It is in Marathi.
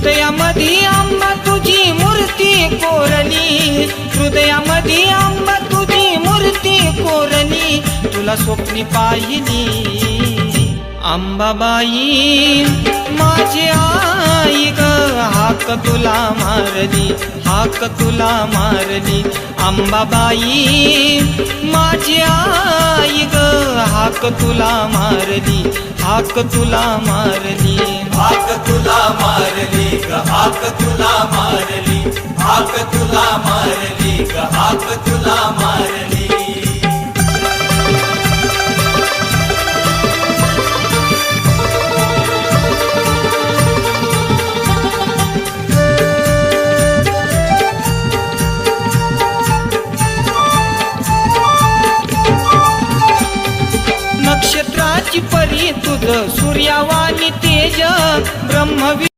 हृदयामध्ये आंबा तुझी मूर्ती कोरली, हृदयामध्ये आंबा तुझी मूर्ती कोरली, तुला स्वप्नी पाहिली अंबाबाई माझी आई ग, हाक तुला मारली, हाक तुला मारली अंबाबाई माझी आई ग, हाक तुला मारली, हाक तुला मारली, हाक तुला मारली ग, हाक तुला मारली, हाक तुला मारली ग, हाक तुला मारली. नक्षत्राची परी तुझ सूर्यावानी तेज, ब्रह्मवि